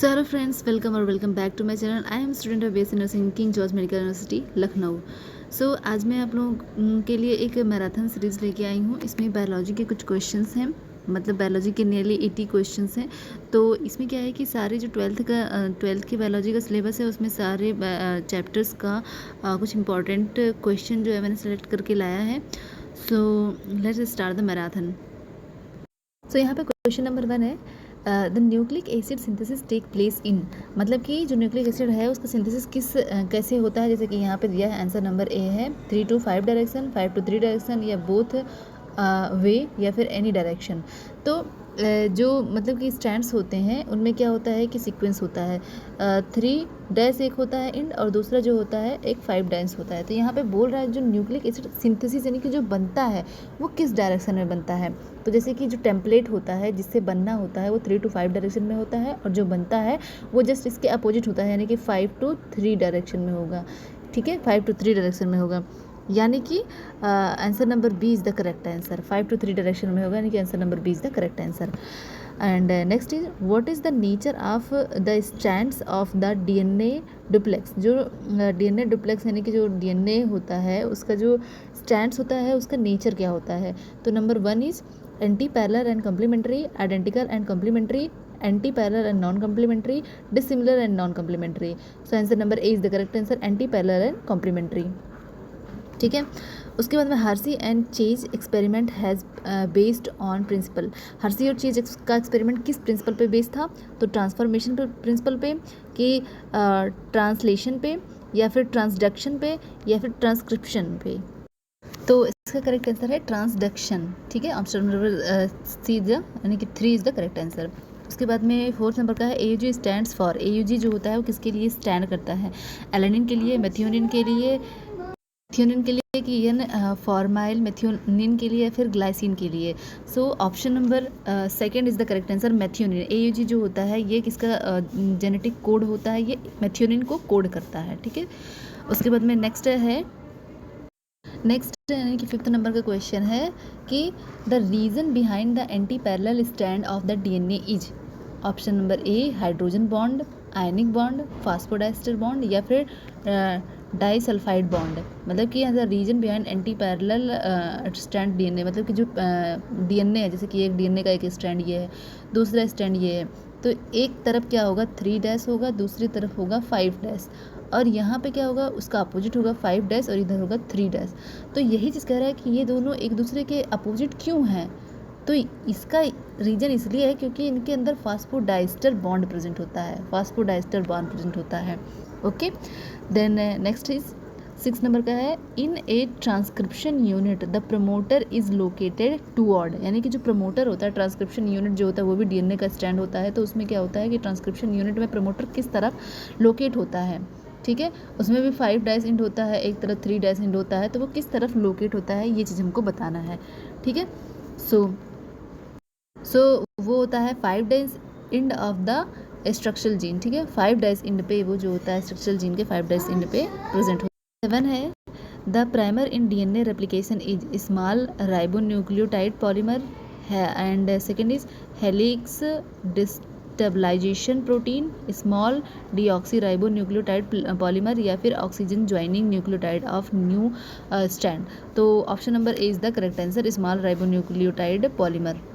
सो hello friends, welcome और welcome back to my channel. I am student of BSc nursing, King George Medical University Lucknow. So आज मैं आप लोगों के लिए एक मैराथन सीरीज़ लेके आई हूँ। इसमें बायोलॉजी के कुछ क्वेश्चंस हैं, मतलब बायोलॉजी के नियरली 80 क्वेश्चंस हैं। तो इसमें क्या है कि सारे जो ट्वेल्थ की बायोलॉजी का सिलेबस है उसमें सारे चैप्टर्स का कुछ इंपॉर्टेंट क्वेश्चन जो है मैंने सेलेक्ट करके लाया है। So let's start the marathon. So यहाँ पे क्वेश्चन नंबर 1 है, the nucleic acid synthesis take place in, मतलब कि जो न्यूक्लिक एसिड है उसका सिंथेसिस कैसे होता है। जैसे कि यहाँ पे दिया है, आंसर नंबर ए है 3 to 5 डायरेक्शन, 5 to 3 डायरेक्शन, या बोथ वे, या फिर एनी डायरेक्शन। तो जो मतलब कि स्टैंड्स होते हैं उनमें क्या होता है कि सीक्वेंस होता है, 3 डैश एक होता है इंड, और दूसरा जो होता है एक 5 डैश होता है। तो यहाँ पे बोल रहा है जो न्यूक्लिक एसिड सिंथेसिस यानी कि जो बनता है वो किस डायरेक्शन में बनता है। तो जैसे कि जो टेम्पलेट होता है जिससे बनना होता है वो 3 to 5 डायरेक्शन में होता है, और जो बनता है वो जस्ट इसके अपोजिट होता है, यानी कि 5 to 3 डायरेक्शन में होगा। ठीक है, 5 to 3 डायरेक्शन में होगा, यानी कि answer number B is the correct answer. 5 to 3 direction में होगा, यानी कि answer number B is the correct answer. And next is, what is the nature of the strands of the DNA duplex. जो DNA duplex यानी कि जो DNA होता है उसका जो स्ट्रैंड्स होता है उसका नेचर क्या होता है। तो number 1 is antiparallel and complementary, identical and complementary, antiparallel and non complementary, dissimilar and non complementary. So answer number A is the correct answer, antiparallel and complementary. ठीक है, उसके बाद में Hershey and Chase experiment has based on principle. Hershey और Chase का experiment किस principal पे based था। तो ट्रांसफॉर्मेशन प्रिंसिपल पे, कि ट्रांसलेशन पे, या फिर ट्रांसडक्शन पे, या फिर ट्रांसक्रिप्शन पे। तो इसका करेक्ट आंसर है ट्रांसडक्शन। ठीक है, ऑप्शन नंबर सी यानी कि 3 इज़ द करेक्ट आंसर। उसके बाद में 4th नंबर का है, AUG स्टैंड्स फॉर। AUG जो होता है वो किसके लिए स्टैंड करता है। एलेनिन के लिए, मेथियोनिन के लिए, मेथियोनिन के लिए, कि यन फॉर्माइल मेथियोनिन के लिए, या फिर ग्लाइसिन के लिए। So option number 2 is the correct answer, methionine. AUG जो होता है ये किसका जेनेटिक कोड होता है, ये मेथियोनिन को कोड करता है। ठीक है, उसके बाद में नेक्स्ट यानी कि 5th नंबर का क्वेश्चन है कि the reason behind the anti parallel stand of the DNA is. Option number A hydrogen bond, ionic bond, phosphodiester bond, या फिर डाइसल्फाइड बॉन्ड। मतलब कि the reason behind anti parallel stand DNA, मतलब कि जो डीएनए है, जैसे कि एक डीएनए का एक स्टैंड ये है, दूसरा स्टैंड ये है, तो एक तरफ क्या होगा 3 डैश होगा, दूसरी तरफ होगा 5 डैश, और यहाँ पे क्या होगा उसका अपोजिट होगा 5 डैश, और इधर होगा 3 डैश। तो यही चीज़ कह रहा है कि ये दोनों एक दूसरे के अपोजिट क्यों हैं। तो इसका रीज़न इसलिए है क्योंकि इनके अंदर फास्फोडाइस्टर बॉन्ड प्रेजेंट होता है, फास्फोडाइस्टर बॉन्ड प्रेजेंट होता है। Okay, then next is 6 number का है, in a transcription unit the promoter is located toward. यानी कि जो प्रमोटर होता है, ट्रांसक्रिप्शन यूनिट जो होता है वो भी डीएनए का स्टैंड होता है। तो उसमें क्या होता है कि ट्रांसक्रिप्शन यूनिट में प्रमोटर किस तरफ लोकेट होता है। ठीक है, उसमें भी 5 डैश इंड होता है, एक तरफ 3 डैश इंड होता है, तो वो किस तरफ लोकेट होता है ये चीज़ हमको बताना है। ठीक है, सो वो होता है 5 dash end of the structural gene. ठीक है, 5 डैश इंड पे वो जो होता है स्ट्रक्चरल जीन के 5 डैश इंड पे प्रेजेंट होता है। 7 है, the primer in DNA replication is small ribonucleotide polymer है, and second is helix destabilization protein, small deoxyribonucleotide polymer, या फिर oxygen joining nucleotide of new strand. तो option number A is the correct answer, small ribonucleotide polymer.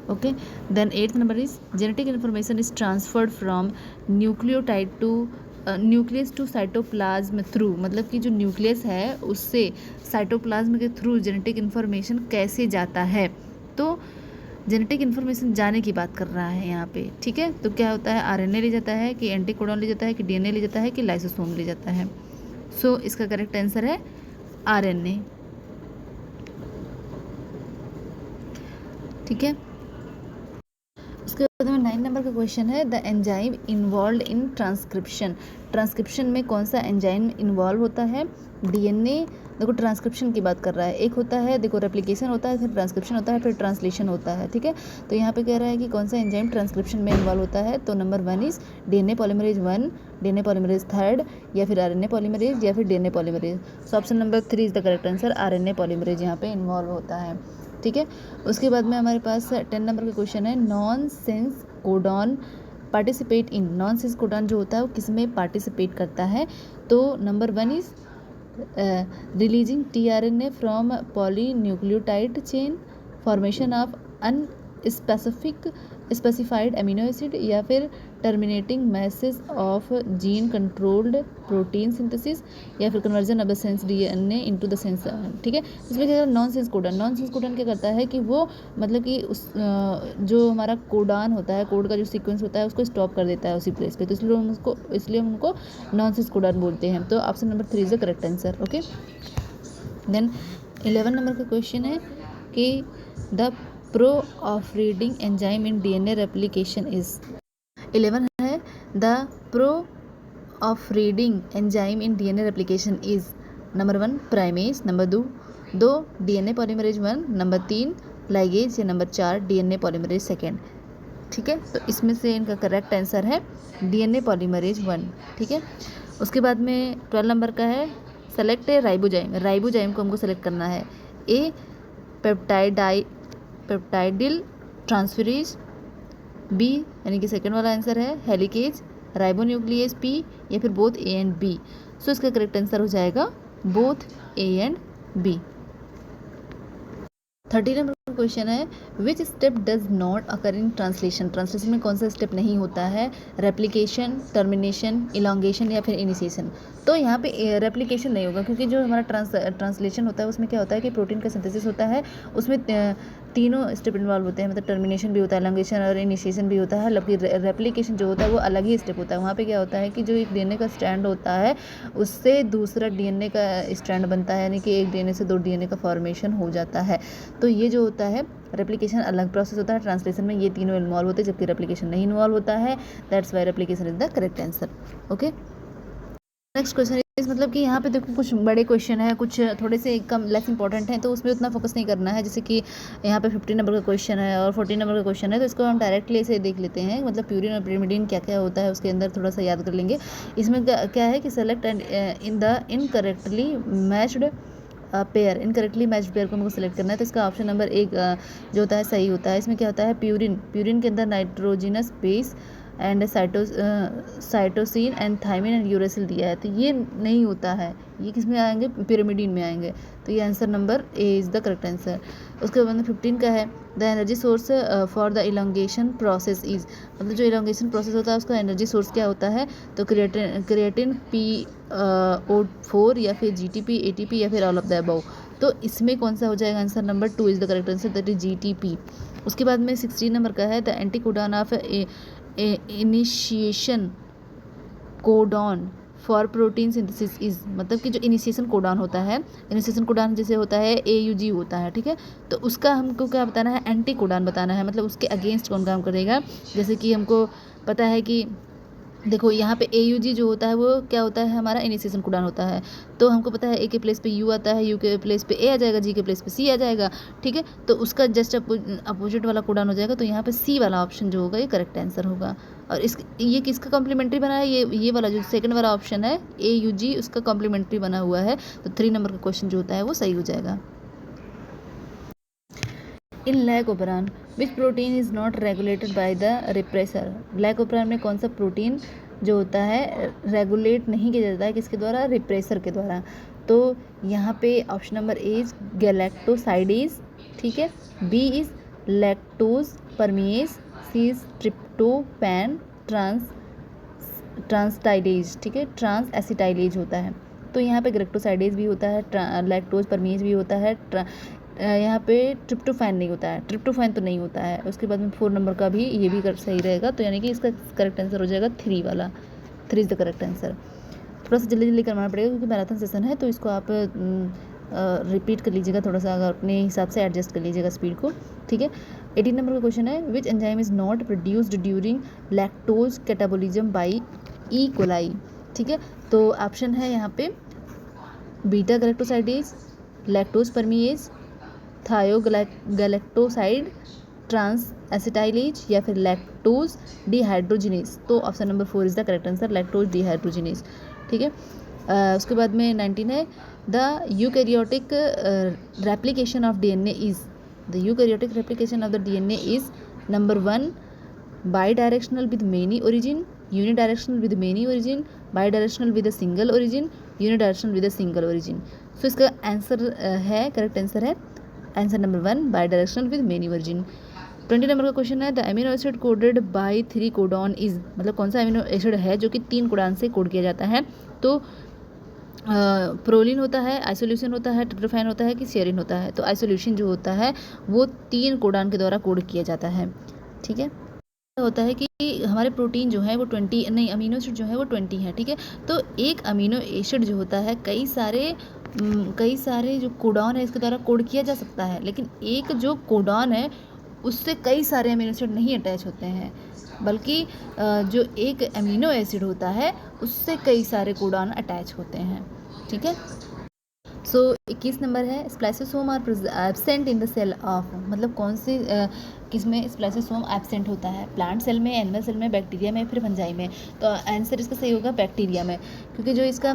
Okay, then 8th number is genetic information is transferred from nucleotide to nucleus to cytoplasm through. मतलब कि जो nucleus है उससे cytoplasm के through genetic information कैसे जाता है। तो जेनेटिक इन्फॉर्मेशन जाने की बात कर रहा है यहाँ पे। ठीक है, तो क्या होता है, आरएनए ले जाता है, कि एंटीकोडॉन ले जाता है, कि डीएनए ले जाता है, कि लाइसोसोम ले जाता है। सो इसका करेक्ट आंसर है आरएनए। ठीक है, उसके बाद में 9 नंबर का क्वेश्चन है, the enzyme involve in transcription. Transcription में कौन सा एंजाइम इन्वॉल्व होता है। डीएनए, देखो ट्रांसक्रिप्शन की बात कर रहा है, एक होता है देखो रेप्लिकेशन होता है, फिर ट्रांसक्रिप्शन होता है, फिर ट्रांसलेशन होता है। ठीक है, तो यहाँ पे कह रहा है कि कौन सा एंजाइम ट्रांसक्रिप्शन में इन्वॉल्व होता है। तो number 1 is DNA polymerase 1, DNA polymerase 3, या फिर आरएनए पॉलीमरेज, या फिर DNA polymerase. So option number 3 is the correct answer, RNA polymerase यहाँ पे इन्वॉल्व होता है। ठीक है, उसके बाद में हमारे पास 10 नंबर का क्वेश्चन है, nonsense codon participate in, nonsense codon जो होता है वो किस में पार्टिसिपेट करता है, तो number 1 is releasing tRNA from polynucleotide chain, formation of specified amino acid, या फिर terminating message of gene controlled protein synthesis, या फिर conversion of the sense DNA into the sense. ठीक है, इसमें क्या non sense codon, non sense codon क्या करता है कि वो मतलब कि उस जो हमारा कोडान होता है, कोड का जो सीक्वेंस होता है उसको स्टॉप कर देता है उसी प्लेस पे, तो इसलिए हम उनको नॉन सेंस कोडन बोलते हैं। तो option number 3 is the correct answer. Okay, then 11 number का क्वेश्चन है कि the proofreading enzyme in DNA replication is. 11 है the proofreading enzyme in DNA replication is number 1 primase, number 2 DNA polymerase 1, number 3 ligase, या number 4 DNA polymerase second. ठीक है, तो इसमें से इनका करेक्ट आंसर है DNA polymerase 1। ठीक है, उसके बाद में 12 नंबर का है सेलेक्ट राइबोजाइम, राइबोजाइम को हमको सेलेक्ट करना है। ए पेप्टाइडिल ट्रांसफरेज, बी यानी कि सेकेंड वाला आंसर है हेलिकेज, राइबोन्यूक्लियस पी, या फिर both A and B. So इसका करेक्ट आंसर हो जाएगा both A and B. 30 number का क्वेश्चन है which step does not occur in translation, translation में कौन सा स्टेप नहीं होता है, रेप्लिकेशन, टर्मिनेशन, इलॉन्गेशन, या फिर इनिशिएशन। तो यहाँ पे रेप्लिकेशन नहीं होगा, क्योंकि जो हमारा ट्रांसलेशन होता है उसमें क्या होता है कि प्रोटीन का सिंथेसिस होता है, उसमें तीनों स्टेप इन्वॉल्व होते हैं, मतलब टर्मिनेशन भी होता है, इलॉन्गेशन और इनिशिएशन भी होता है। जबकि रेप्लिकेशन जो होता है वो अलग ही स्टेप होता है। वहाँ पे क्या होता है कि जो एक डीएनए का स्ट्रैंड होता है उससे दूसरा डीएनए का स्ट्रैंड बनता है, यानी कि एक डीएनए से 2 डीएनए का फॉर्मेशन हो जाता है। तो ये जो होता है रेप्लिकेशन अलग प्रोसेस होता है, ट्रांसलेशन में ये तीनों इन्वॉल्व होते हैं, जबकि रेप्लिकेशन नहीं इन्वॉल्व होता है। That's why replication is the correct answer. Okay, next question इस, मतलब कि यहाँ पे देखो कुछ बड़े क्वेश्चन है, कुछ थोड़े से कम लेस इंपॉर्टेंट हैं, तो उसमें उतना फोकस नहीं करना है। जैसे कि यहाँ पे 15 नंबर का क्वेश्चन है और 14 नंबर का क्वेश्चन है, तो इसको हम डायरेक्टली ऐसे देख लेते हैं। मतलब प्यूरिन और pyrimidine क्या क्या होता है उसके अंदर थोड़ा सा याद कर लेंगे। इसमें क्या है कि select and in the incorrectly matched pair, incorrectly matched pair को हमको सेलेक्ट करना है। तो इसका ऑप्शन नंबर 1 जो होता है सही होता है। इसमें क्या होता है प्यूरिन के अंदर nitrogenous base and cytosine and thymine and uracil दिया है, तो ये नहीं होता है। ये किस में आएंगे, pyrimidine में आएंगे। तो ये answer number A is the correct answer. उसके बाद 15 का है the energy source for the elongation process is, मतलब जो इलॉन्गेशन प्रोसेस होता है उसका एनर्जी सोर्स क्या होता है, तो क्रिएटिन PO4, या फिर GTP, ATP, या फिर ऑल ऑफ द अबव। तो इसमें कौन सा हो जाएगा, answer number 2 is the correct answer, that is GTP। उसके बाद में 16 नंबर का है the anticodon of initiation codon for protein synthesis is, मतलब कि जो इनिशिएशन कोडॉन होता है, इनिशिएशन कोडॉन जैसे होता है AUG होता है, ठीक है, तो उसका हमको क्या बताना है, एंटी कोडॉन बताना है, मतलब उसके अगेंस्ट कौन काम करेगा। जैसे कि हमको पता है कि देखो यहाँ पे AUG जो होता है वो क्या होता है, हमारा इनिशिएशन कोडॉन होता है। तो हमको पता है A के प्लेस पे U आता है, U के प्लेस पे A आ जाएगा, G के प्लेस पे C आ जाएगा, ठीक है, तो उसका जस्ट अपोजिट वाला कोडॉन हो जाएगा। तो यहाँ पे C वाला ऑप्शन जो होगा ये करेक्ट आंसर होगा। और ये किसका कॉम्प्लीमेंट्री बना है, ये वाला जो सेकंड वाला ऑप्शन है AUG, उसका कॉम्प्लीमेंट्री बना हुआ है। तो 3 नंबर का क्वेश्चन जो होता है वो सही हो जाएगा। In glycoprotein which protein is not regulated by the repressor, glycoprotein में कौन सा प्रोटीन जो होता है रेगुलेट नहीं किया जाता है, किसके द्वारा, रिप्रेसर के द्वारा। तो यहाँ पे option number A is galactosidase, ठीक है, B is lactose permease, C is tryptophan transacetylase, ठीक है, ट्रांस एसिटाइलेज होता है। तो यहाँ पे गैलेक्टोसाइडेज भी होता है, लैक्टोज परमिएज भी होता है, यहाँ पे ट्रिप्टोफैन नहीं होता है, ट्रिप्टोफैन तो नहीं होता है। उसके बाद में 4 नंबर का भी ये भी सही रहेगा। तो यानी कि इसका करेक्ट आंसर हो जाएगा 3 वाला, 3 इज़ द करेक्ट आंसर। थोड़ा सा जल्दी जल्दी करवाना पड़ेगा क्योंकि मैराथन सेशन है, तो इसको आप रिपीट कर लीजिएगा, थोड़ा सा अगर अपने हिसाब से एडजस्ट कर लीजिएगा स्पीड को, ठीक है। 18 नंबर का क्वेश्चन है which enzyme is not produced during lactose catabolism by E coli, ठीक है। तो ऑप्शन है यहाँ पे beta galactosidase, lactose permease, thiogalactoside transacetylase, या फिर लैक्टोज डिहाइड्रोजिनेज। तो option number 4 is the correct answer, lactose dehydrogenase, ठीक है। उसके बाद में 19 है the eukaryotic replication of DNA is, the eukaryotic replication of the DNA is number 1 bidirectional with many origin, unidirectional with many origin, bidirectional with a single origin, unidirectional with a single origin. So इसका answer है, correct answer है answer number 1, bidirectional with many origin. 20 number का question है the amino acid coded by 3 codon is, मतलब कौन सा amino acid है जो कि 3 कोडॉन से कोड किया जाता है। तो प्रोलिन होता है, आइसोल्यूसिन होता है, ट्रिप्टोफैन होता है कि सेरिन होता है। तो आइसोल्यूसिन जो होता है वो 3 कोडॉन के द्वारा कोड किया जाता है। ठीक है, होता है कि हमारे प्रोटीन जो है वो 20 नहीं, अमीनो एसिड जो है वो 20 है। ठीक है, तो एक अमीनो एसिड जो होता है कई सारे जो कोडॉन है इसके द्वारा कोड किया जा सकता है, लेकिन एक जो कोडॉन है उससे कई सारे अमीनो एसिड नहीं अटैच होते हैं, बल्कि जो एक अमीनो एसिड होता है उससे कई सारे कोडॉन अटैच होते हैं। ठीक है, सो 21 नंबर है spliceosome are absent in the cell of, मतलब कौन से किस में स्प्लाइसोसोम एब्सेंट होता है, प्लांट सेल में, एनिमल सेल में, बैक्टीरिया में, फिर फंजाई में। तो आंसर इसका सही होगा बैक्टीरिया में, क्योंकि जो इसका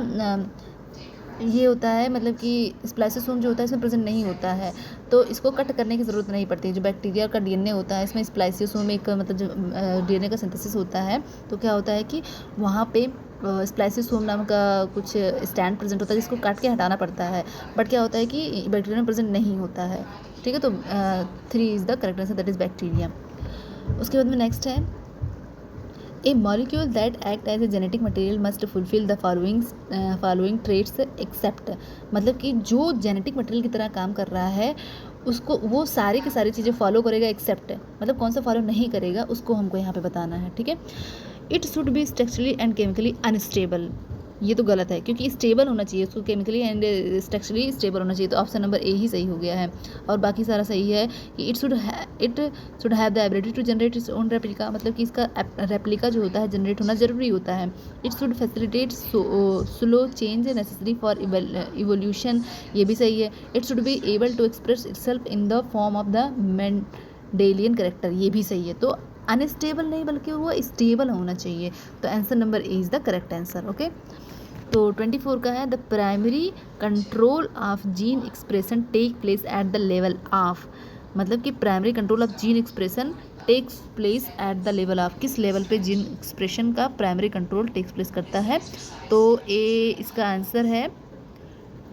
ये होता है मतलब कि स्प्लाइसोसोम जो होता है इसमें प्रेजेंट नहीं होता है, तो इसको कट करने की ज़रूरत नहीं पड़ती। जो बैक्टीरिया का डीएनए होता है इसमें स्प्लाइसोसोम एक मतलब जो डीएनए का सिंथेसिस होता है, तो क्या होता है कि वहाँ पे स्प्लाइसोसोम नाम का कुछ स्टैंड प्रेजेंट होता है जिसको काट के हटाना पड़ता है, बट क्या होता है कि बैक्टीरिया में प्रेजेंट नहीं होता है। ठीक है, तो 3 is the correct answer, that is bacteria. उसके बाद में नेक्स्ट है a molecule that act as a genetic material must fulfil the following traits except, मतलब कि जो जेनेटिक मटेरियल की तरह काम कर रहा है उसको वो सारी की सारी चीज़ें फॉलो करेगा, एक्सेप्ट मतलब कौन सा फॉलो नहीं करेगा उसको हमको यहाँ पे बताना है। ठीक है, it should B structurally and chemically unstable, ये तो गलत है क्योंकि स्टेबल होना चाहिए, उसको केमिकली एंड स्ट्रक्चरली स्टेबल होना चाहिए, तो ऑप्शन नंबर ए ही सही हो गया है। और बाकी सारा सही है कि it should have the ability to generate its own replica, मतलब कि इसका रेप्लिका जो होता है जनरेट होना ज़रूरी होता है। It should facilitate slow change necessary for evolution, ये भी सही है। It should be able to express itself in the form of the Mendelian character, ये भी सही है। तो अनस्टेबल नहीं बल्कि वो स्टेबल होना चाहिए, तो answer number A is the correct answer. Okay, तो 24 का है the primary control of gene expression take place at the level of, मतलब कि primary control of gene expression takes place at the level of, किस level पे gene expression का primary control takes place करता है। तो ए इसका आंसर है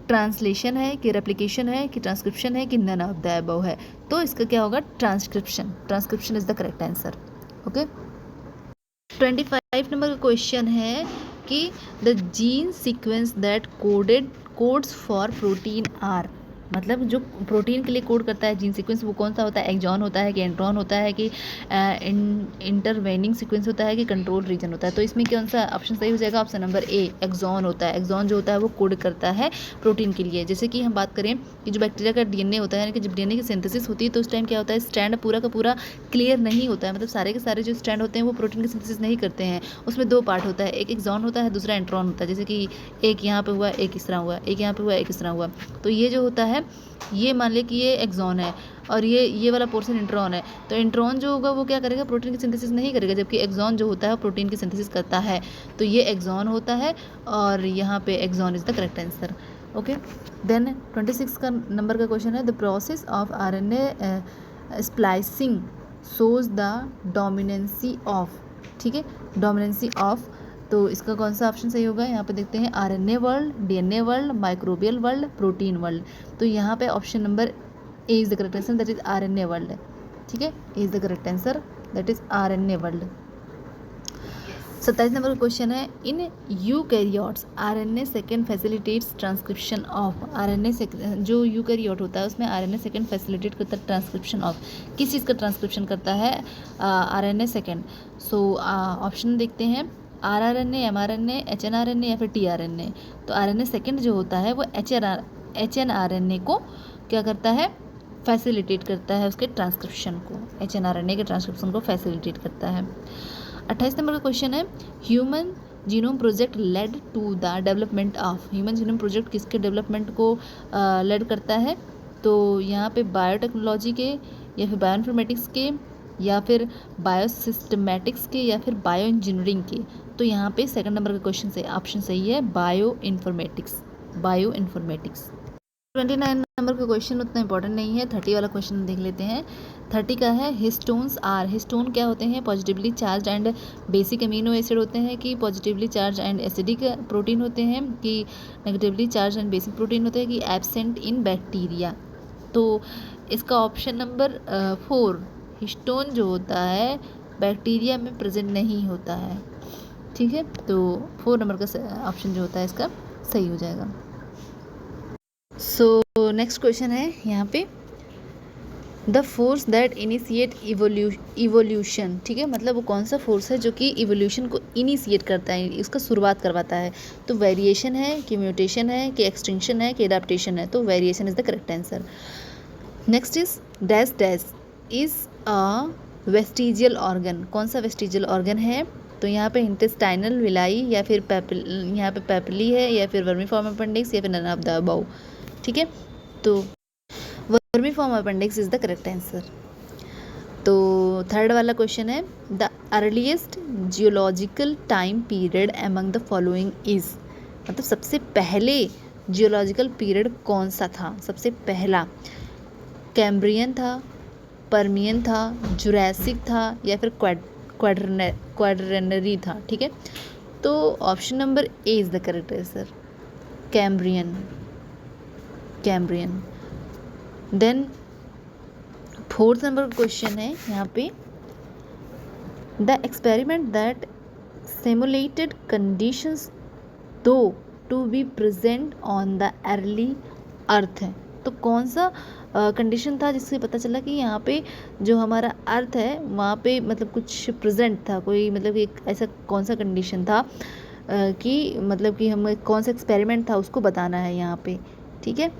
ट्रांसलेशन है कि रेप्लिकेशन है कि ट्रांसक्रिप्शन है कि नन ऑफ द अबव है, तो इसका क्या होगा transcription, transcription is the correct answer. Okay, 25 number का क्वेश्चन है कि the gene sequence that codes for protein are, मतलब जो प्रोटीन के लिए कोड करता है जीन सीक्वेंस वो कौन सा होता है, एक्सॉन होता है कि एंट्रॉन होता है कि इंटरवेनिंग सीक्वेंस होता है कि कंट्रोल रीजन होता है। तो इसमें कौन सा ऑप्शन सही हो जाएगा, ऑप्शन नंबर ए एक्सॉन होता है। एक्सॉन जो होता है वो कोड करता है प्रोटीन के लिए। जैसे कि हम बात करें कि जो बैक्टीरिया का डीएनए होता है, यानी कि जब डीएनए की सिंथेसिस होती है तो उस टाइम क्या होता है स्ट्रैंड पूरा का पूरा क्लियर नहीं होता है, मतलब सारे के सारे जो स्ट्रैंड होते हैं वो प्रोटीन की सिंथेसिस नहीं करते हैं। उसमें 2 पार्ट होता है, एक एक्सॉन होता है दूसरा एंट्रॉन होता है। जैसे कि एक यहाँ पे हुआ एक इस तरह हुआ, एक यहाँ पे हुआ एक इस तरह हुआ। तो ये जो होता है ये मान ले कि ये एक्सॉन है और ये वाला पोर्शन इंट्रॉन है, तो इंट्रॉन जो होगा वो क्या करेगा प्रोटीन की सिंथेसिस नहीं करेगा, जबकि एक्सॉन जो होता है प्रोटीन की सिंथेसिस करता है। तो ये एक्सॉन होता है और यहाँ पे exon is the correct answer. Okay, then 26 का नंबर का क्वेश्चन है the process of RNA splicing shows the dominancy of, ठीक है, डोमिनेंसी ऑफ। तो इसका कौन सा ऑप्शन सही होगा, यहाँ पे देखते हैं RNA world, DNA world, microbial world, protein world. तो यहाँ पे option number A is the correct answer, that is RNA world. ठीक है, A is the correct answer, that is RNA world. 27 number का क्वेश्चन है in eukaryotes RNA second facilitates transcription of, RNA जो eukaryote होता है उसमें RNA second facilitate करता है ट्रांसक्रिप्शन ऑफ, किस चीज़ का ट्रांसक्रिप्शन करता है आरएनए सेकेंड। सो ऑप्शन देखते हैं आरआरएनए, एमआरएनए, एचएनआरएनए या फिर टीआरएनए। तो आरएनए सेकेंड जो होता है वो एचएनआरएनए को क्या करता है फैसिलिटेट करता है, उसके ट्रांसक्रिप्शन को, एचएनआरएनए के ट्रांसक्रिप्शन को फैसिलिटेट करता है। 28 नंबर का क्वेश्चन है human genome project led to the development of, human genome project किसके डेवलपमेंट को लेड करता है। तो यहाँ पे बायोटेक्नोलॉजी के या फिर बायोइन्फॉर्मेटिक्स के या फिर बायोसिस्टमैटिक्स के या फिर बायो इंजीनियरिंग के। तो यहाँ पे सेकंड नंबर का क्वेश्चन से ऑप्शन सही है bio informatics, bio informatics. 29 number का क्वेश्चन उतना इंपॉर्टेंट नहीं है, 30 वाला क्वेश्चन देख लेते हैं। 30 का है हिस्टोन्स आर। हिस्टोन क्या होते हैं? Positively charge and basic amino acid होते हैं, कि positively charge and acidic protein होते हैं, कि negatively charge and basic protein होते हैं, कि एब्सेंट इन बैक्टीरिया। तो इसका ऑप्शन नंबर 4 हिस्टोन जो होता है बैक्टीरिया में प्रेजेंट नहीं होता है। ठीक है, तो 4 नंबर का ऑप्शन जो होता है इसका सही हो जाएगा। सो नेक्स्ट क्वेश्चन है यहाँ पे, the force that initiate evolution. ठीक है, मतलब वो कौन सा फोर्स है जो कि इवोल्यूशन को इनिशिएट करता है, इसका शुरुआत करवाता है। तो वेरिएशन है, कि म्यूटेशन है, कि एक्सटिंक्शन है, कि एडाप्टेशन है। तो variation is the correct answer. Next is dash dash is a vestigial organ. कौन सा वेस्टिजियल ऑर्गन है? तो यहाँ पे इंटेस्टाइनल विलाई, या फिर यहाँ पे पेपली है, या फिर वर्मीफॉर्म अपेंडिक्स, या फिर नन ऑफ द अबव। ठीक है, तो vermiform appendix is the correct answer. तो थर्ड वाला क्वेश्चन है, the earliest geological time period among the following is. मतलब सबसे पहले जियोलॉजिकल पीरियड कौन सा था? सबसे पहला कैम्ब्रियन था, पर्मियन था, जुरासिक था, या फिर क्वाड्रेनरी था। ठीक है, तो option number A is the correct answer, Cambrian. Then fourth number question है यहाँ पे, the experiment that simulated conditions thought to be present on the early earth है। तो कौन सा कंडीशन था जिससे पता चला कि यहाँ पे जो हमारा अर्थ है वहाँ पे मतलब कुछ प्रेजेंट था, कोई मतलब एक ऐसा कौन सा कंडीशन था कि मतलब कि हम कौन सा एक्सपेरिमेंट था उसको बताना है यहाँ पे। ठीक है,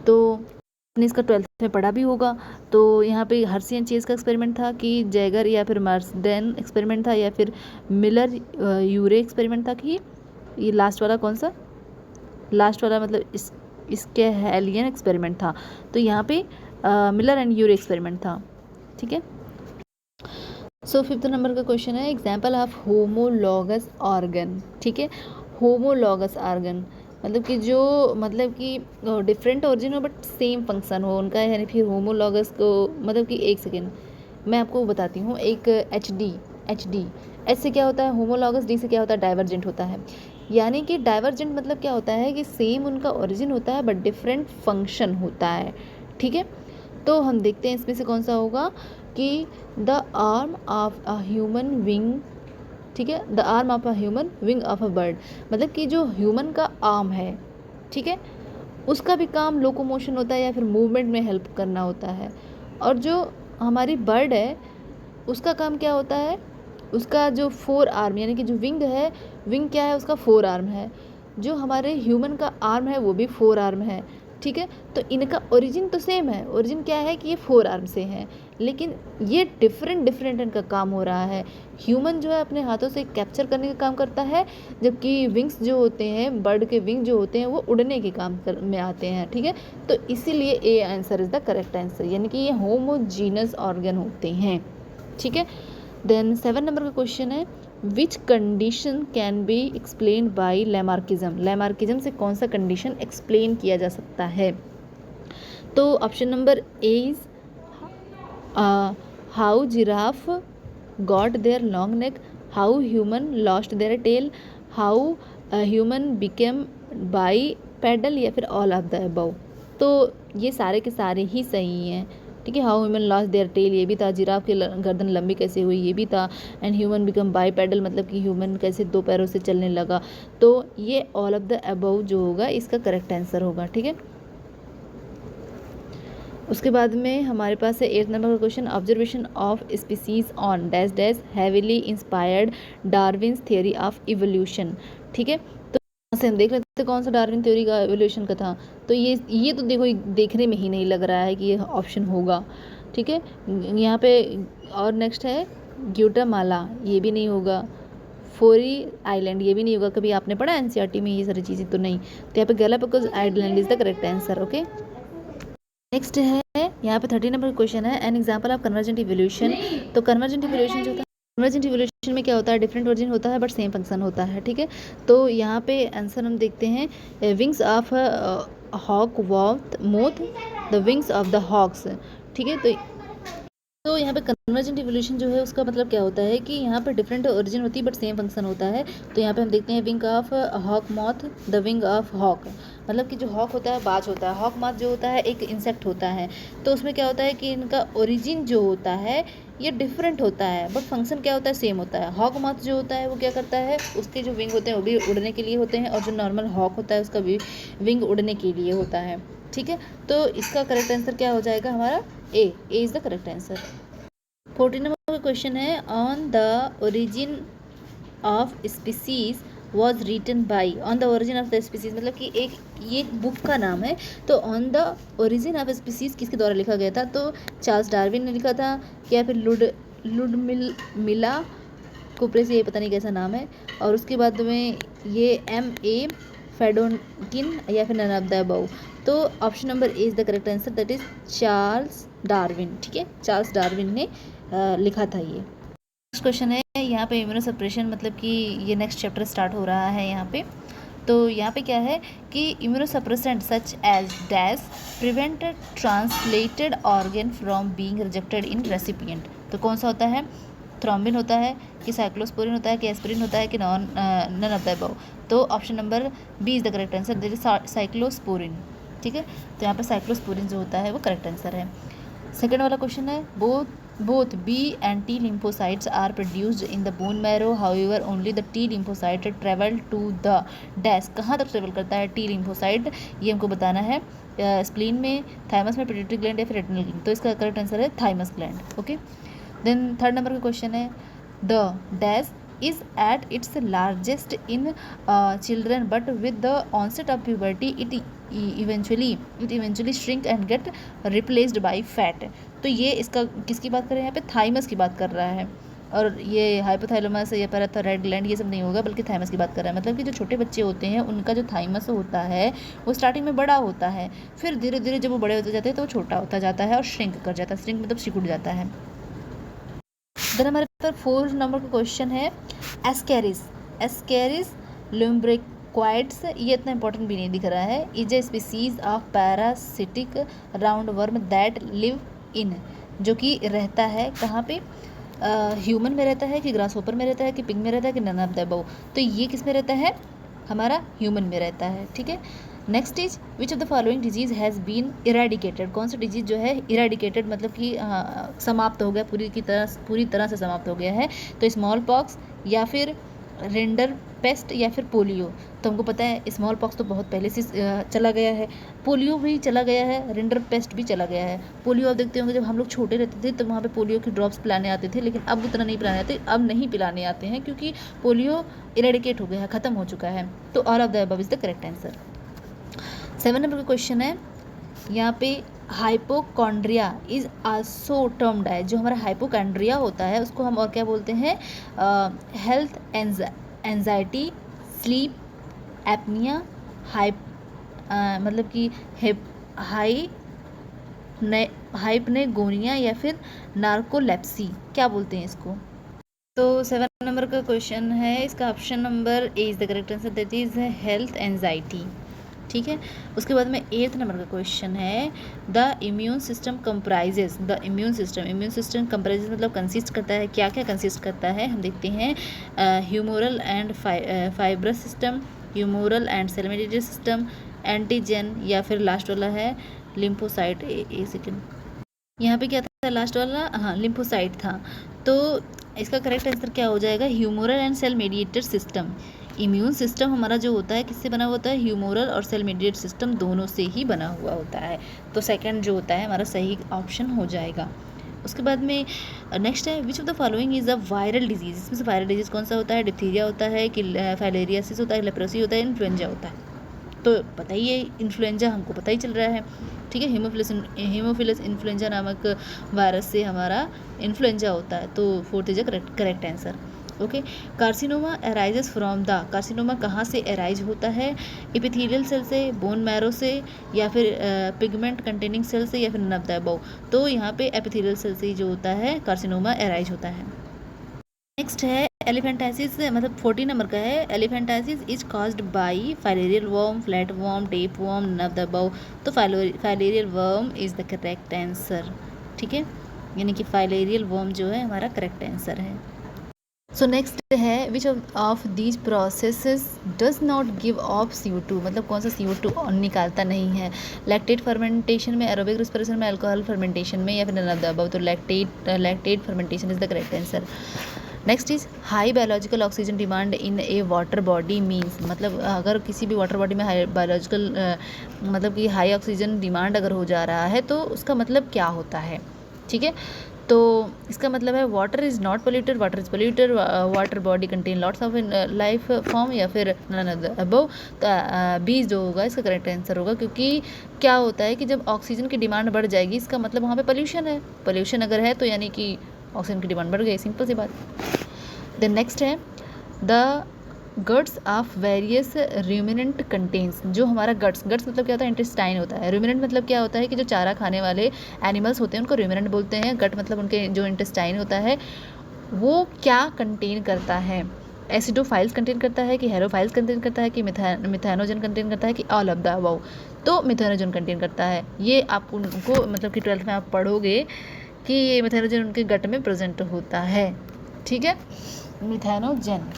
तो आपने इसका 12th में पढ़ा भी होगा। तो यहाँ पे हर्सी एंड चेज का एक्सपेरिमेंट था, कि जैगर या फिर मार्सडेन एक्सपेरिमेंट था, या फिर मिलर यूरे एक्सपेरिमेंट था, कि ये लास्ट वाला कौन सा, लास्ट वाला मतलब इसके हेलियन एक्सपेरिमेंट था। तो यहाँ पे मिलर एंड यूरे एक्सपेरिमेंट था। ठीक है, सो 5th नंबर का क्वेश्चन है, एग्जाम्पल ऑफ होमोलॉगस ऑर्गन। ठीक है, होमोलॉगस ऑर्गन मतलब कि जो मतलब कि डिफरेंट ओरिजिन हो बट सेम फंक्शन हो उनका, यानी फिर होमोलॉगस को मतलब कि एक सेकेंड मैं आपको बताती हूँ। एक एच से क्या होता है होमोलॉगस, डी से क्या होता है डाइवर्जेंट होता है। यानी कि डाइवर्जेंट मतलब क्या होता है कि सेम उनका ओरिजिन होता है बट डिफरेंट फंक्शन होता है। ठीक है, तो हम देखते हैं इसमें से कौन सा होगा, कि the arm of a human wing. ठीक है, the arm of a human wing of a bird, मतलब कि जो ह्यूमन का आर्म है, ठीक है, उसका भी काम लोकोमोशन होता है या फिर मूवमेंट में हेल्प करना होता है। और जो हमारी बर्ड है उसका काम क्या होता है, उसका जो 4 आर्म यानी कि जो विंग है, विंग क्या है उसका 4 आर्म है। जो हमारे ह्यूमन का आर्म है वो भी 4 आर्म है। ठीक है, तो इनका ओरिजिन तो सेम है, ओरिजिन क्या है कि ये 4 आर्म से हैं, लेकिन ये डिफरेंट इनका काम हो रहा है। ह्यूमन जो है अपने हाथों से कैप्चर करने का काम करता है, जबकि विंग्स जो होते हैं, बर्ड के विंग जो होते हैं वो उड़ने के काम में आते हैं। ठीक है, तो इसीलिए A answer is the correct answer, यानी कि ये होमोजीनस ऑर्गन होते हैं। ठीक है, देन 7 नंबर का क्वेश्चन है, which condition can be explain by Lamarckism. Lamarckism से कौन सा कंडीशन एक्सप्लेन किया जा सकता है? तो option number A is how giraffe got their long neck, how human lost their tail, how human became bipedal, या फिर ऑल ऑफ द अबव। तो ये सारे के सारे ही सही हैं। ठीक है, how human lost their tail ये भी था, जिराफ की गर्दन लंबी कैसे हुई ये भी था, and human become bipedal मतलब कि ह्यूमन कैसे 2 पैरों से चलने लगा। तो ये ऑल ऑफ द अबव जो होगा इसका करेक्ट आंसर होगा। ठीक है, उसके बाद में हमारे पास है 8th नंबर का question, observation of species on dash dash heavily inspired Darwin's theory of evolution. ठीक है, तो यहाँ से हम देख लेते हैं कौन सा डार्विन थ्योरी का इवोल्यूशन का था। तो ये तो देखो देखने में ही नहीं लग रहा है कि ये ऑप्शन होगा। ठीक है, यहाँ पे और नेक्स्ट है ग्यूटामाला, ये भी नहीं होगा। फोरी आइलैंड ये भी नहीं होगा, कभी आपने पढ़ा एनसीईआरटी में ये सारी चीज़ें तो नहीं। तो यहाँ पे Galapagos island is the correct answer. Okay, next है यहाँ पे 30 नंबर क्वेश्चन है, N example of convergent evolution. तो कन्वर्जेंट इवोल्यूशन जो होता है, कन्वर्जेंट इवोल्यूशन में क्या होता है, डिफरेंट ओरिजिन होता है बट सेम फंक्शन होता है। ठीक है, तो यहाँ पे आंसर हम देखते हैं, wings of hawk moth the wings of the hawks. ठीक है, तो यहाँ पे कन्वर्जेंट इवोल्यूशन जो है उसका मतलब क्या होता है कि यहाँ पर डिफरेंट ओरिजिन होती है बट सेम फंक्शन होता है। तो यहाँ पे हम देखते हैं wing of hawk moth the wing of hawk, मतलब कि जो हॉक होता है बाज होता है, हॉक मॉथ जो होता है एक इंसेक्ट होता है। तो उसमें क्या होता है कि इनका ओरिजिन जो होता है ये डिफरेंट होता है बट फंक्शन क्या होता है, सेम होता है। हॉक मॉथ जो होता है वो क्या करता है, उसके जो विंग होते हैं वो भी उड़ने के लिए होते हैं, और जो नॉर्मल हॉक होता है उसका भी विंग उड़ने के लिए होता है। ठीक है, तो इसका करेक्ट आंसर क्या हो जाएगा हमारा, A is the correct answer. 14 number का क्वेश्चन है, on the origin of species was written by. On the origin of the species मतलब कि एक ये बुक का नाम है। तो on the origin of species किसके द्वारा लिखा गया था, तो चार्ल्स डार्विन ने लिखा था, या फिर लुडमिला कुपरेस, ये पता नहीं कैसा नाम है, और उसके बाद में ये M.A. फेडोनकिन, या फिर नन ऑफ द अबव। तो option number A is the correct answer, that is Charles Darwin. ठीक है, चार्ल्स डार्विन ने लिखा था ये। नेक्स्ट क्वेश्चन है यहाँ पे इम्यूनो सप्रेशन, मतलब कि ये नेक्स्ट चैप्टर स्टार्ट हो रहा है यहाँ पे। तो यहाँ पे क्या है कि immunosuppressant such as dash prevent translated organ from being rejected in recipient. तो कौन सा होता है, थ्रोम्बिन होता है कि साइक्लोस्पोरिन होता है कि एस्पिरिन होता है कि नन ऑफ द अबव। तो option number B is the correct answer, that is cyclosporin. ठीक है, तो यहाँ पर साइक्लोस्पोरिन जो होता है वो करेक्ट आंसर है। सेकेंड वाला क्वेश्चन है, both B and T lymphocytes are produced in the bone marrow, however only the T lymphocyte travel to the dash। कहाँ तक ट्रेवल करता है T lymphocyte, ये हमको बताना है। स्प्लीन में, थाइमस में, पिट्यूटरी ग्लैंड या फिर रेटिनल ग्लैंड। तो इसका करेक्ट आंसर है thymus gland. Okay, then third number का क्वेश्चन है, the dash is at its largest in children but with the onset of puberty it eventually shrink and get replaced by fat। तो ये इसका किसकी बात कर रहे हैं, यहाँ पे थाइमस की बात कर रहा है, और ये हाइपोथैलेमस या पैराथायरॉइड ग्लैंड ये सब नहीं होगा बल्कि थाइमस की बात कर रहा है। मतलब कि जो छोटे बच्चे होते हैं उनका जो थाइमस होता है वो स्टार्टिंग में बड़ा होता है, फिर धीरे धीरे जब वो बड़े होते जाते हैं तो वो छोटा होता जाता है और श्रिंक कर जाता है। श्रिंक मतलब सिकुड़ जाता है। देन हमारे पास 4 नंबर का क्वेश्चन है, एस्केरिस लुम्ब्रिक्वाइड्स, ये इतना इंपॉर्टेंट भी नहीं दिख रहा है, is a species of parasitic round worm that live in, जो कि रहता है कहाँ पे, ह्यूमन में रहता है कि ग्रास होपर में रहता है कि पिग में रहता है कि नन ऑफ द अबव। तो ये किस में रहता है, हमारा ह्यूमन में रहता है। ठीक है, next is which of the following disease has been eradicated. कौन सा डिजीज जो है इरेडिकेटेड मतलब कि समाप्त हो गया, पूरी तरह से समाप्त हो गया है। तो स्मॉल पॉक्स या फिर रेंडर पेस्ट या फिर पोलियो। तो हमको पता है स्मॉल पॉक्स तो बहुत पहले से चला गया है, पोलियो भी चला गया है, रेंडर पेस्ट भी चला गया है। पोलियो आप देखते होंगे जब हम लोग छोटे रहते थे तो वहाँ पे पोलियो की ड्रॉप्स पिलाने आते थे, लेकिन अब उतना नहीं पिलाने आते, अब नहीं पिलाने आते हैं क्योंकि पोलियो इरेडिकेट हो गया है, ख़त्म हो चुका है। तो all of the above is the correct answer. 7 number का क्वेश्चन है, यहाँ पे हाइपोकॉन्ड्रिया इज आल्सो टर्म्ड है, जो हमारा हाइपोकॉन्ड्रिया होता है उसको हम और क्या बोलते हैं, हेल्थ एंजाइटी, स्लीप एपनिया, मतलब कि हाइपनेगोनिया या फिर नार्कोलेप्सी, क्या बोलते हैं इसको। तो 7 नंबर का क्वेश्चन है, इसका option number A is the correct answer, that is health anxiety. ठीक है, उसके बाद में 8 नंबर का क्वेश्चन है, the immune system comprises, the immune system comprises मतलब कंसिस्ट करता है, क्या क्या कंसिस्ट करता है हम देखते हैं, humoral and fibrous system, humoral and cell system, antigen, या फिर लास्ट वाला है लिम्फोसाइट। ए सेकेंड, यहाँ पे क्या था लास्ट वाला, हाँ लिम्फोसाइट था। तो इसका करेक्ट आंसर क्या हो जाएगा, humoral and cell mediated system. Immune system हमारा जो होता है किससे बना हुआ होता है, ह्यूमोरल और सेल मेडिएटेड सिस्टम दोनों से ही बना हुआ होता है। तो सेकंड जो होता है हमारा सही ऑप्शन हो जाएगा। उसके बाद में नेक्स्ट है, which of the following is a viral disease. इसमें से वायरल डिजीज कौन सा होता है, डिप्थीरिया होता है कि फाइलेरियासिस होता है, लेप्रोसी होता है, इन्फ्लुएंजा होता है। तो पता ही है इन्फ्लुएंजा, हमको पता ही चल रहा है। ठीक है, हीमोफिलस इन्फ्लुएंजा नामक वायरस से हमारा इन्फ्लुएंजा होता है। तो 4th is a correct answer. Okay, carcinoma arises from the, carcinoma कहाँ से अराइज होता है, एपिथेलियल सेल से, बोन मैरो से, या फिर पिगमेंट कंटेनिंग सेल से, या फिर नन ऑफ द अबव। तो यहाँ पे एपिथेलियल सेल से जो होता है कार्सिनोमा अराइज होता है। नेक्स्ट है एलिफेंटाइसिस, मतलब 14 नंबर का है। Elephantiasis is caused by filarial worm, flatworm, tapeworm, none of the above. तो filarial worm is the correct answer, ठीक है, यानी कि फाइलेरियल वर्म जो है हमारा करेक्ट आंसर है। सो नेक्स्ट है which of these processes does not give of CO2, मतलब कौन सा CO2 निकालता नहीं है। लैक्टेट फर्मेंटेशन में, एरोबिक रेस्पिरेशन में, अल्कोहल फर्मेंटेशन में, या फिर नन ऑफ द अबव। तो lactate fermentation is the correct answer. Next is high biological oxygen demand in A water body means, मतलब अगर किसी भी वाटर बॉडी में हाई बायोलॉजिकल मतलब कि हाई ऑक्सीजन डिमांड अगर हो जा रहा है तो उसका मतलब क्या होता है, ठीक है। तो इसका मतलब है water is not polluted, water is polluted, water body contain lots of life form, या फिर नन ऑफ द अबव। तो बी जो होगा इसका करेक्ट आंसर होगा, क्योंकि क्या होता है कि जब ऑक्सीजन की डिमांड बढ़ जाएगी इसका मतलब वहाँ पे पोल्यूशन है, पोल्यूशन अगर है तो यानी कि ऑक्सीजन की डिमांड बढ़ गई, सिंपल सी बात। देन नेक्स्ट है the guts of various ruminant contains, जो हमारा गट्स मतलब क्या होता है, इंटेस्टाइन होता है। रूमिनेंट मतलब क्या होता है कि जो चारा खाने वाले एनिमल्स होते हैं उनको रूमिनेंट बोलते हैं। गट मतलब उनके जो इंटेस्टाइन होता है वो क्या कंटेन करता है, एसिडोफाइल्स कंटेन करता है कि हेरोफाइल्स कंटेन करता है कि मिथानोजन कंटेन करता है कि ऑल ऑफ द अबव। तो मिथानोजन कंटेन करता है, ये आप उनको मतलब कि 12th में आप पढ़ोगे कि ये मिथानोजन उनके गट में प्रेजेंट होता है, ठीक है, मिथानोजन।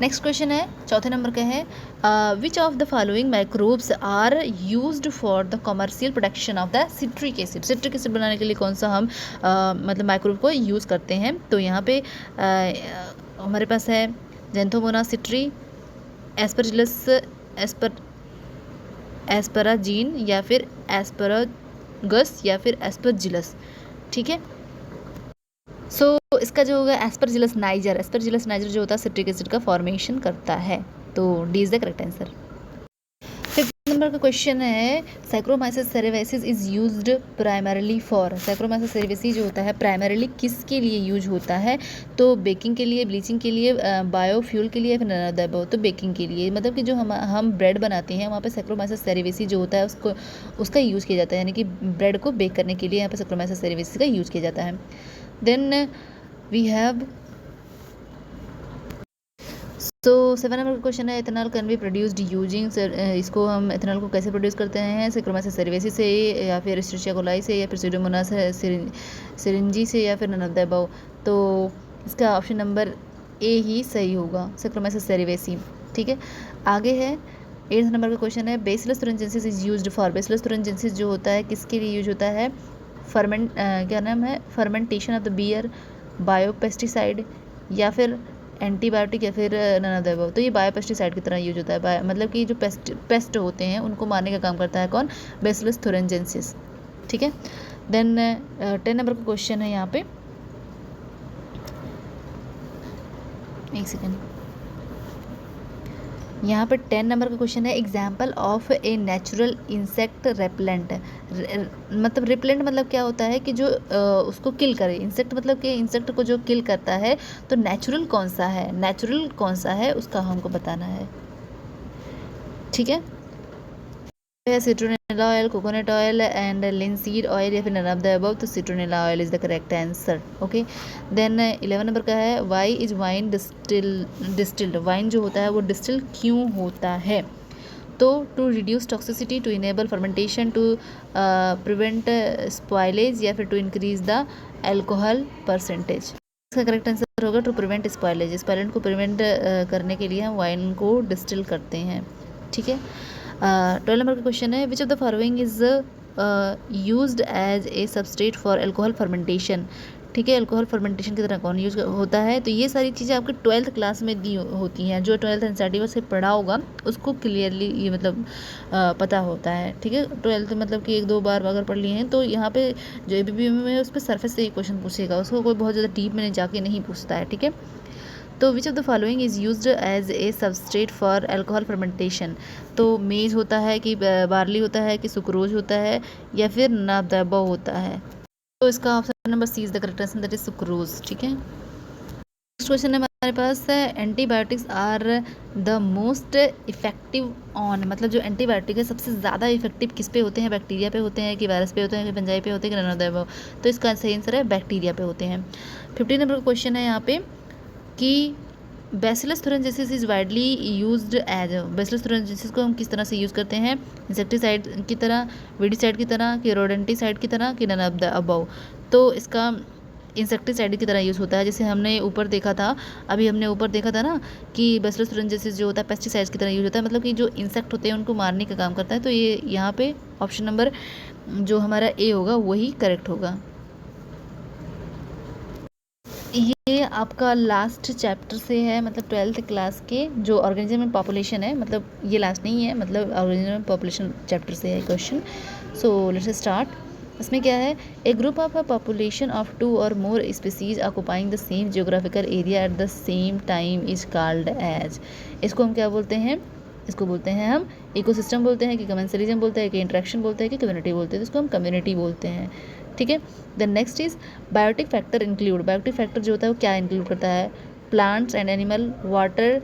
नेक्स्ट क्वेश्चन है चौथे नंबर का है which of the following microbes are used for the commercial production of the citric acid. Citric acid बनाने के लिए कौन सा हम मतलब माइक्रोब को यूज़ करते हैं। तो यहाँ पे हमारे पास है जेंथोमोनास सिट्री, एस्परजिलस एस्पराजीन, या फिर एस्परागस, या फिर एस्परजिलस, ठीक है। सो इसका जो होगा एस्परजिलस नाइजर जो होता है सिट्रिक एसिड का फॉर्मेशन करता है। तो D is the correct answer. Fifth number का क्वेश्चन है Saccharomyces cerevisiae is used primarily for. Saccharomyces cerevisiae जो होता है प्राइमरीली किसके लिए यूज होता है। तो बेकिंग के लिए, ब्लीचिंग के लिए, बायोफ्यूल के लिए, फिर नन ऑफ द अबव। तो बेकिंग के लिए, मतलब कि जो हम ब्रेड बनाते हैं वहाँ पे सैक्रोमाइसिस सेरेवेसिस जो होता है उसका यूज़ किया जाता है, यानी कि ब्रेड को बेक करने के लिए यहाँ पे सैक्रोमाइसिस सेरेवेसिस का यूज़ किया जाता है। Then we have so 7 number का क्वेश्चन है ethanol can be produced using, इसको हम इथेनॉल को कैसे प्रोड्यूस करते हैं, सैक्रोमाइसिस सेरेवेसिस से, या फिर एस्चेरिचिया कोलाई से, या फिर स्यूडोमोनास सिरिंजी से, या फिर नन ऑफ द अबव। तो इसका ऑप्शन नंबर ए ही सही होगा, सैक्रोमाइसिस सेरेवेसी, ठीक है। आगे है 8th नंबर का क्वेश्चन है Bacillus thuringiensis is used for. Bacillus thuringiensis जो होता है किसके लिए यूज होता है, क्या नाम है, fermentation of the beer, biopesticide, या फिर एंटीबायोटिक, या फिर नन ऑफ द अबव। तो ये बायोपेस्टिसाइड की तरह यूज होता है, मतलब कि जो पेस्ट होते हैं उनको मारने का काम करता है कौन, बेसिलस thuringiensis, ठीक है। देन 10 नंबर का क्वेश्चन है यहाँ पे, एक सेकेंड, यहाँ पर 10 नंबर का क्वेश्चन है example of a natural insect repellent. मतलब रिपेलेंट मतलब क्या होता है कि जो उसको किल करे, इंसेक्ट मतलब कि इंसेक्ट को जो किल करता है। तो नेचुरल कौन सा है उसका हमको बताना है, ठीक है। Citronella oil, coconut oil and linseed oil, या फिर नन ऑफ द अबव। तो citronella oil is the correct answer, okay. Then 11 number का है why is wine distilled. Wine जो होता है वो डिस्टिल क्यों होता है। तो to reduce toxicity, to enable fermentation, to prevent spoilage, या फिर to increase the alcohol percentage. इसका करेक्ट आंसर होगा टू प्रिवेंट स्पॉइलेज। स्पॉइलेंट को प्रिवेंट करने के लिए हम वाइन को डिस्टिल करते हैं, ठीक है। 12 नंबर का क्वेश्चन है which of the following is used as a substrate for alcohol fermentation, ठीक है। एल्कोहल फर्मेंटेशन की तरह कौन यूज होता है। तो ये सारी चीज़ें आपके 12th क्लास में दी होती हैं, जो 12th एनसीईआरटी से पढ़ा होगा उसको क्लियरली ये मतलब पता होता है, ठीक है। 12th मतलब कि 1-2 बार अगर पढ़ लिए हैं तो यहाँ पे जो ABBM में उस पर सरफेस से ही क्वेश्चन पूछेगा, उसको कोई बहुत ज़्यादा डीप में जाके नहीं पूछता है, ठीक है। तो which of the following is used as a substrate for alcohol fermentation. तो मेज होता है कि बार्ली होता है कि सुक्रोज होता है, या फिर नन ऑफ द अबव होता है। तो इसका option number C is the correct answer, that is sucrose, ठीक है। नेक्स्ट क्वेश्चन है हमारे पास antibiotics are the most effective on, मतलब जो एंटीबायोटिक है सबसे ज़्यादा इफेक्टिव किस पे होते हैं, बैक्टीरिया पे होते हैं कि वायरस पे होते हैं कि फंजाई पे होते हैं कि नन ऑफ द अबव। तो इसका सही आंसर है बैक्टीरिया पे होते हैं। 15 नंबर का क्वेश्चन है यहाँ पे कि Bacillus thuringiensis is widely used as, Bacillus thuringiensis को हम किस तरह से यूज़ करते हैं, इंसेक्टिसाइड की तरह, वीडिसाइड की तरह, कि रोडेंटिसाइड की तरह, कि नन ऑफ द अबव। तो इसका इंसेक्टिसाइड की तरह यूज़ होता है। जैसे हमने ऊपर देखा था, अभी हमने ऊपर देखा था ना कि बैसिलस thuringiensis जो होता है पेस्टिसाइड्स की तरह यूज़ होता है, मतलब कि जो इंसेक्ट होते हैं उनको मारने का काम करता है। तो ये यहाँ पे ऑप्शन नंबर जो हमारा ए होगा वही करेक्ट होगा। ये आपका लास्ट चैप्टर से है, मतलब 12th क्लास के जो ऑर्गेनिज्म एंड पॉपुलेशन है, मतलब ये लास्ट नहीं है, मतलब ऑर्गेनिज्म एंड पॉपुलेशन चैप्टर से है क्वेश्चन। So let's start. इसमें क्या है, a group of a population of 2 or more species occupying the same geographical area at the same time is called as. इसको हम क्या बोलते हैं, इसको बोलते हैं हम इकोसिस्टम बोलते हैं, कि कमेंसलिज्म बोलते हैं, कि इंटरेक्शन बोलते हैं, कि कम्युनिटी बोलते हैं। तो इसको हम कम्युनिटी बोलते हैं, ठीक है। The next is biotic factor include. Biotic factor जो होता है वो क्या इंक्लूड करता है, plants and animal, water,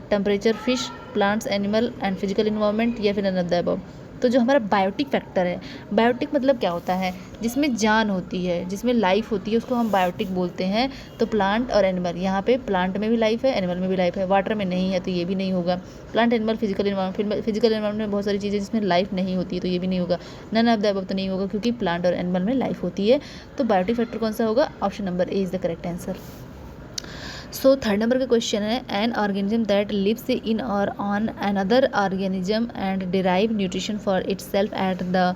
temperature, fish, plants, animal and physical environment, या फिर नन ऑफ द अबव। तो जो हमारा बायोटिक फैक्टर है, बायोटिक मतलब क्या होता है, जिसमें जान होती है, जिसमें लाइफ होती है, उसको हम बायोटिक बोलते हैं। तो प्लांट और एनिमल, यहाँ पे प्लांट में भी लाइफ है, एनिमल में भी लाइफ है, वाटर में नहीं है तो ये भी नहीं होगा। Plant, animal, physical environment, physical environment में बहुत सारी चीज़ें जिसमें लाइफ नहीं होती है तो ये भी नहीं होगा। नन ऑफ द अबव तो नहीं होगा क्योंकि प्लांट और एनिमल में लाइफ होती है। तो बायोटिक फैक्टर कौन सा होगा, option number A is the correct answer. So third number का क्वेश्चन है, an organism that lives in or on another organism and derive nutrition for itself at the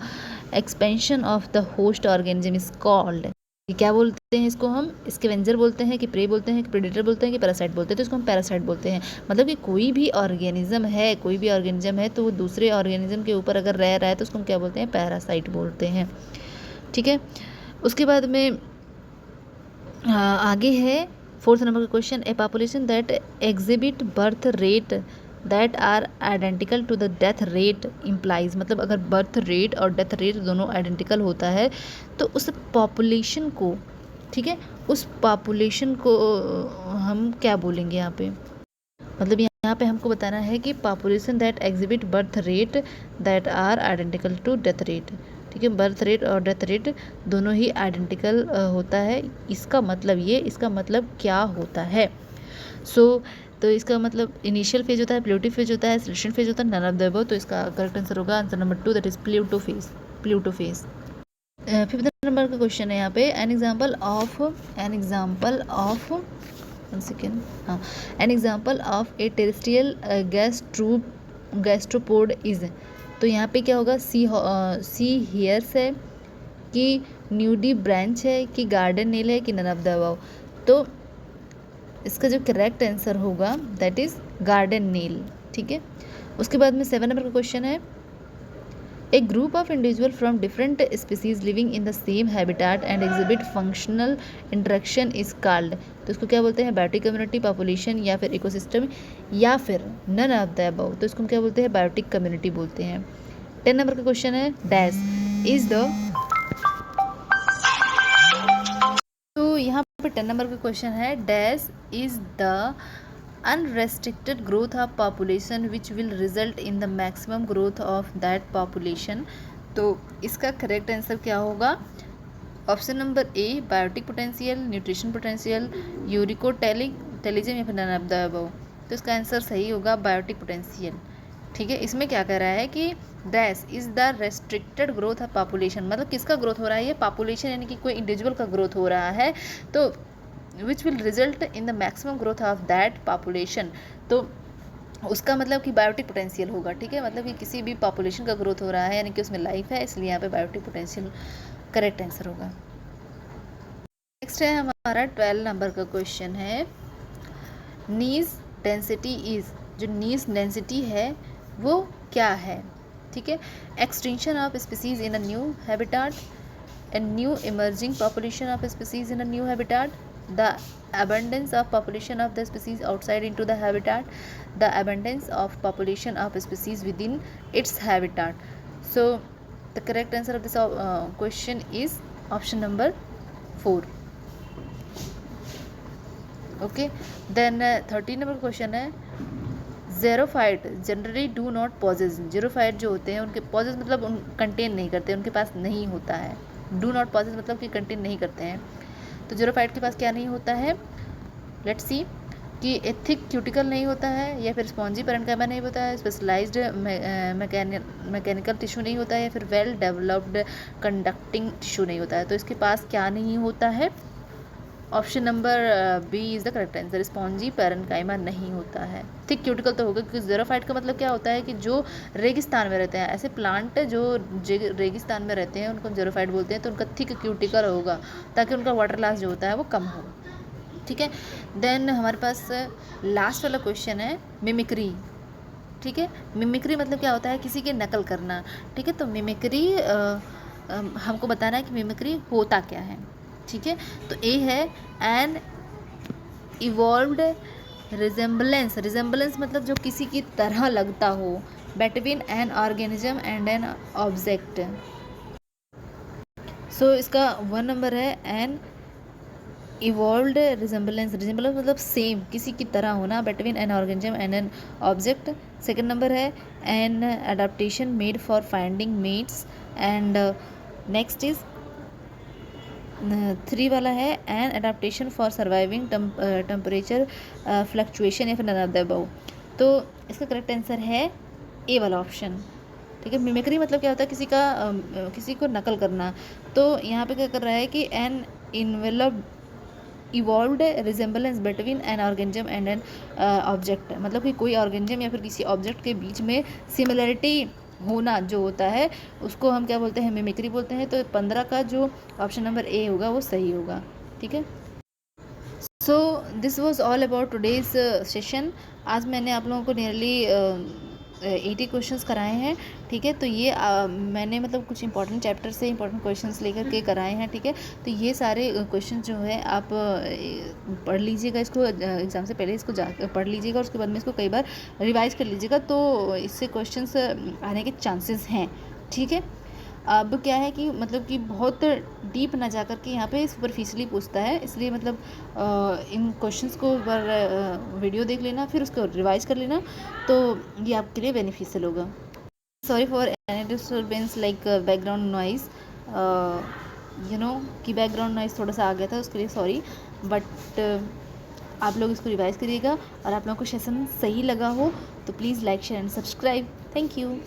expense of the host organism is called. क्या बोलते हैं इसको, हम scavenger बोलते हैं, कि प्रे बोलते हैं, कि प्रेडेटर बोलते हैं, कि पैरासाइट बोलते हैं। तो इसको हम पैरासाइट बोलते हैं। मतलब कि कोई भी ऑर्गेनिज्म है, कोई भी ऑर्गेनिज्म है तो वो दूसरे ऑर्गेनिज्म के ऊपर अगर रह रहा है तो उसको हम क्या बोलते हैं, पैरासाइट बोलते हैं, ठीक है। उसके बाद में आगे है फोर्थ नंबर का question, a population that exhibit birth rate that are identical to the death rate implies. मतलब अगर बर्थ रेट और डेथ रेट दोनों आइडेंटिकल होता है तो उस पॉपुलेशन को, ठीक है, उस पॉपुलेशन को हम क्या बोलेंगे यहाँ पे, मतलब यहाँ पे हमको बताना है कि population that exhibit birth rate that are identical to death rate, ठीक है। बर्थ रेट और डेथ रेट दोनों ही आइडेंटिकल होता है। इसका मतलब ये, इसका मतलब क्या होता है। तो इसका मतलब इनिशियल फेज होता है, प्लूटो फेज होता है, सिलेक्शन फेज होता है, नन ऑफ द अबव। तो इसका करेक्ट आंसर होगा answer number 2, that is Pluto phage, Pluto phage. Fifth number का क्वेश्चन है यहाँ पे, an example of one second, हाँ, an example of a terrestrial gastropod is. तो यहाँ पे क्या होगा, सी हेयर्स है, कि न्यूडी ब्रांच है, कि गार्डन नेल है, कि नन ऑफ द अबव। तो इसका जो करेक्ट आंसर होगा दैट इज गार्डन नेल, ठीक है। उसके बाद में 7 नंबर का क्वेश्चन है, a group of individual from different species living in the same habitat and exhibit functional interaction is called. तो इसको क्या बोलते हैं, बायोटिक कम्युनिटी, पॉपुलेशन, या फिर इकोसिस्टम, या फिर नन ऑफ द अबव। तो इसको हम क्या बोलते हैं, बायोटिक कम्युनिटी बोलते हैं। 10 नंबर का क्वेश्चन है, डैश इज द, तो यहाँ पे 10 नंबर का क्वेश्चन है, dash is the unrestricted growth of population which will result in the maximum growth of that population। तो इसका करेक्ट आंसर क्या होगा, option number A, biotic potential, nutrition potential, uricotelism, या फिर नन ऑफ द अबव। तो इसका answer सही होगा बायोटिक पोटेंशियल, ठीक है। इसमें क्या कह रहा है कि dash is the restricted growth of population, मतलब किसका ग्रोथ हो रहा है, ये पॉपुलेशन यानी कि कोई इंडिविजुअल का ग्रोथ हो रहा है, तो which will result in the maximum growth of that population। तो उसका मतलब कि बायोटिक पोटेंशियल होगा, ठीक है। मतलब कि किसी भी पॉपुलेशन का ग्रोथ हो रहा है यानी कि उसमें लाइफ है, इसलिए यहाँ पे बायोटिक पोटेंशियल करेक्ट आंसर होगा। नेक्स्ट है हमारा 12 नंबर का क्वेश्चन है, नीज डेंसिटी इज। जो नीज डेंसिटी है वो क्या है, ठीक है। Extension of species in a new habitat, a new emerging population of species in a new habitat, the abundance of population of the species outside into the habitat, the abundance of population of species within its habitat। So the correct answer of this question is option number 4, okay। then 13 number question है, ज़ेरोफाइट generally do not possess. ज़ेरोफाइट जो होते हैं उनके possess मतलब उन contain नहीं करते, उनके पास नहीं होता है। डू नॉट पॉजेज मतलब कि कंटेन नहीं करते हैं। तो ज़ेरोफाइट के पास क्या नहीं होता है, लेट्स सी कि एथिक क्यूटिकल नहीं होता है, या फिर स्पॉन्जी पैरेन्काइमा नहीं होता है, स्पेशलाइज्ड मैकेनिकल टिश्यू नहीं होता है, या फिर वेल डेवलप्ड कंडक्टिंग टिश्यू नहीं होता है। तो इसके पास क्या नहीं होता है? Option number B is the correct answer, spongy parenchyma नहीं होता है। थिक क्यूटिकल तो होगा, क्योंकि ज़ेरोफाइट का मतलब क्या होता है कि जो रेगिस्तान में रहते हैं, ऐसे प्लांट जो रेगिस्तान में रहते हैं उनको ज़ेरोफाइट बोलते हैं, तो उनका थिक क्यूटिकल होगा ताकि उनका वाटर लॉस जो होता है वो कम हो। ठीक है, देन हमारे पास लास्ट वाला क्वेश्चन है मिमिक्री। ठीक है, मिमिक्री मतलब क्या होता है? किसी की नकल करना। ठीक है, तो मिमिक्री हमको बताना है कि मिमिक्री होता क्या है। ठीक है, तो ए है एन इवॉल्व्ड रिजेम्बलेंस। रिजेम्बलेंस मतलब जो किसी की तरह लगता हो, between an organism and an object. So इसका 1 नंबर है एन इवॉल्व्ड रिजेम्बलेंस। रिजेम्बलेंस मतलब सेम, किसी की तरह होना, between an organism and an object. Second number है an adaptation made for finding mates, and next is 3 वाला है an adaptation for surviving temperature fluctuation, या फिर नन ऑफ द अबव। तो इसका करेक्ट आंसर है ए वाला ऑप्शन। ठीक है, मिमिक्री मतलब क्या होता है? किसी को नकल करना। तो यहाँ पे क्या कर रहा है कि an enveloped evolved resemblance between an organism and an object, मतलब कि कोई ऑर्गेनिज्म या फिर किसी ऑब्जेक्ट के बीच में सिमिलरिटी होना जो होता है उसको हम क्या बोलते हैं? मिमिक्री बोलते हैं। तो 15 का जो ऑप्शन नंबर ए होगा वो सही होगा। ठीक है, so this was all about today's session. आज मैंने आप लोगों को नियरली 80 क्वेश्चंस कराए हैं। ठीक है, तो ये मैंने मतलब कुछ इंपॉर्टेंट चैप्टर से इंपॉर्टेंट क्वेश्चंस लेकर के कराए हैं। ठीक है, तो ये सारे क्वेश्चन जो है आप पढ़ लीजिएगा, इसको एग्ज़ाम से पहले इसको पढ़ लीजिएगा, और उसके बाद में इसको कई बार रिवाइज कर लीजिएगा, तो इससे क्वेश्चंस आने के चांसेस हैं। ठीक है, अब क्या है कि मतलब कि बहुत डीप ना जा कर के यहाँ पे सुपरफिशियली पूछता है, इसलिए मतलब इन क्वेश्चंस को एक बार वीडियो देख लेना, फिर उसको रिवाइज कर लेना, तो ये आपके लिए बेनिफिशियल होगा। Sorry for any disturbance like background noise, कि बैकग्राउंड नॉइज़ थोड़ा सा आ गया था, उसके लिए सॉरी। बट आप लोग इसको रिवाइज करिएगा, और आप लोगों को सेशन सही लगा हो तो please like share and subscribe. Thank you.